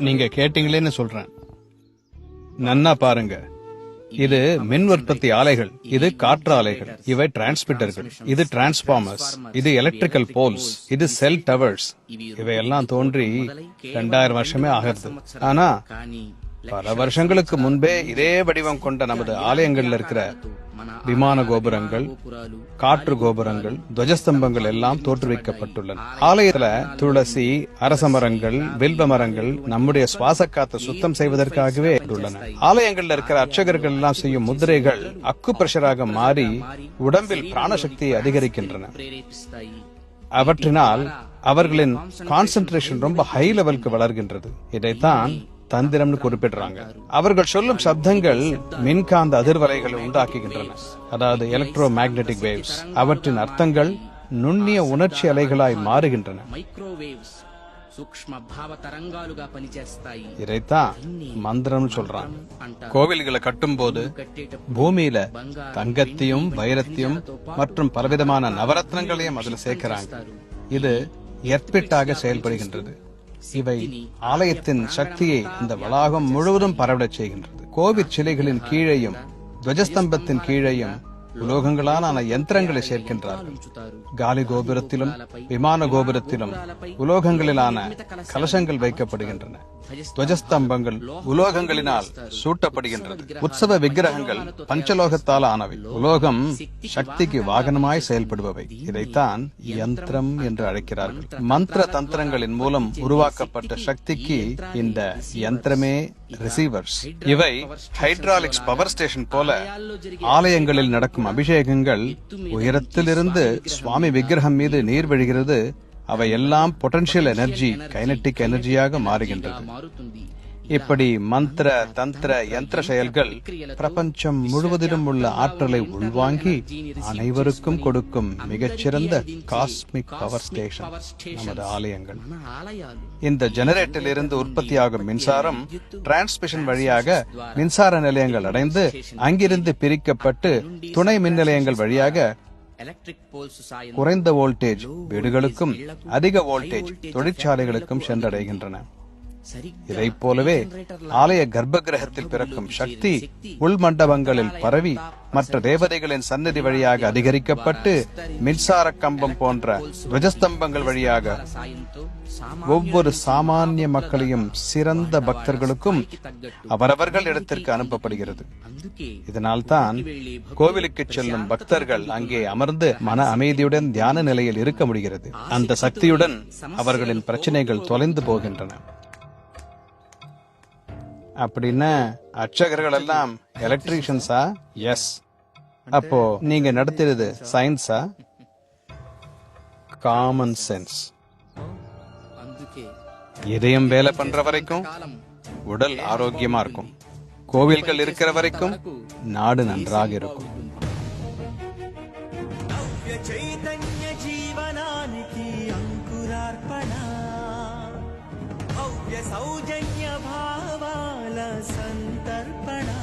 நீங்க கேட்டீங்களேன்னு சொல்றேன். நன்னா பாருங்க. இது மின் உற்பத்தி ஆலைகள், இது காற்று ஆலைகள், இவை டிரான்ஸ்மிட்டர்கள், இது டிரான்ஸ்பார்மர்ஸ், இது எலக்ட்ரிக்கல் போல்ஸ், இது செல் டவர்ஸ். இவையெல்லாம் தோன்றி 2000 வருஷமே ஆகிறது. ஆனா பல வருஷங்களுக்கு முன்பே இதே வடிவம் கொண்ட நமது ஆலயங்கள்ல இருக்கிற விமான கோபுரங்கள், காற்று கோபுரங்கள், துவஜஸ்தம்பங்கள் எல்லாம் தோற்றுவிக்கப்பட்டுள்ளன. ஆலயத்துல துளசி, அரச மரங்கள், வில்வ மரங்கள் நம்முடைய சுவாச காத்தை சுத்தம் செய்வதற்காகவே உள்ளன. ஆலயங்கள்ல இருக்கிற அர்ச்சகர்கள் எல்லாம் செய்யும் முத்திரைகள் அக்கு பிரஷராக மாறி உடம்பில் பிராணசக்தியை அதிகரிக்கின்றன. அவற்றினால் அவர்களின் கான்சென்ட்ரேஷன் ரொம்ப ஹை லெவலுக்கு வளர்கின்றது. இதைத்தான் தந்திரம்னு குறிப்பிடுறாங்க. அவர்கள் சொல்லும் சப்தங்கள் மின்காந்த அதிர்வலைகளை உண்டாக்குகின்றன, அதாவது எலக்ட்ரோ மேக்னெட்டிக் வேவ்ஸ். அவற்றின் அர்த்தங்கள் நுண்ணிய உணர்ச்சி அலைகளாய் மாறுகின்றன. இதைத்தான் மந்திரம்னு சொல்றாங்க. கோவில்களை கட்டும் போது பூமியில தங்கத்தையும் வைரத்தையும் மற்றும் பலவிதமான நவரத்னங்களையும் அதுல சேர்க்கிறாங்க. இது எர்பிட்டாக செயல்படுகின்றது. இவை ஆலயத்தின் சக்தியை இந்த வளாகம் முழுவதும் பரவிடச் செய்கின்றது. கோவில் சிலைகளின் கீழேயும் துவஜஸ்தம்பத்தின் கீழேயும் உலோகங்களான யந்திரங்களை சேர்க்கின்றார்கள். காலி கோபுரத்திலும் விமான கோபுரத்திலும் உலோகங்களிலான கலசங்கள் வைக்கப்படுகின்றன. துவஜஸ்தம்பங்கள் உலோகங்களினால் சூட்டப்படுகின்றது. உற்சவ விக்கிரகங்கள் பஞ்சலோகத்தால் ஆனவை. உலோகம் சக்திக்கு வாகனமாய் செயல்படுபவை. இதைத்தான் யந்திரம் என்று அழைக்கிறார்கள். மந்திர தந்திரங்களின் மூலம் உருவாக்கப்பட்ட சக்திக்கு இந்த யந்திரமே ரிசீவர்ஸ். இவை ஹைட்ராலிக்ஸ் பவர் ஸ்டேஷன் போல. ஆலயங்களில் நடக்கும் அபிஷேகங்கள் உயரத்திலிருந்து சுவாமி விக்கிரகம் மீது நீர் வழிகிறது. அவை எல்லாம் பொட்டன்ஷியல் எனர்ஜி, கைனட்டிக் எனர்ஜியாக மாறுகின்றது. இப்படி மந்திர தந்திர யந்திர செயல்கள் பிரபஞ்சம் முழுவதிலும் உள்ள ஆற்றலை உள்வாங்கி அனைவருக்கும் கொடுக்கும் மிகச்சிறந்த காஸ்மிக் பவர் ஸ்டேஷன் நமது ஆலயங்கள். இந்த ஜெனரேட்டரில் இருந்து உற்பத்தியாகும் மின்சாரம் டிரான்ஸ்மிஷன் வழியாக மின்சார நிலையங்கள் அடைந்து அங்கிருந்து பிரிக்கப்பட்டு துணை மின் நிலையங்கள் வழியாக குறைந்த வோல்டேஜ் வீடுகளுக்கும் அதிக வோல்டேஜ் தொழிற்சாலைகளுக்கும் சென்றடைகின்றன. இதை போலவே ஆலய கர்ப்ப கிரகத்தில் பிறக்கும் சக்தி உள் மண்டபங்களில் பரவி மற்ற தேவதைகளின் சந்நிதி வழியாக அதிகரிக்கப்பட்டு மின்சார கம்பம் போன்ற துவஜஸ்தம்பங்கள் வழியாக ஒவ்வொரு சாமானிய மக்களையும் சிறந்த பக்தர்களுக்கும் அவரவர்கள் இடத்திற்கு அனுப்பப்படுகிறது. இதனால்தான் கோவிலுக்கு செல்லும் பக்தர்கள் அங்கே அமர்ந்து மன அமைதியுடன் தியான நிலையில் இருக்க முடிகிறது. அந்த சக்தியுடன் அவர்களின் பிரச்சனைகள் தொலைந்து போகின்றன. அப்படின்னா அர்ச்சகர்கள் எல்லாம் எலக்ட்ரீஷியன்ஸா? எஸ். அப்போ நீங்க நடத்துறது சயின்ஸா? Common sense. இதயம் வேலை பண்ற வரைக்கும் உடல் ஆரோக்கியமா இருக்கும். கோவில்கள் இருக்கிற வரைக்கும் நாடு நன்றாக இருக்கும். सौजन्य भावाला संतर्पणा.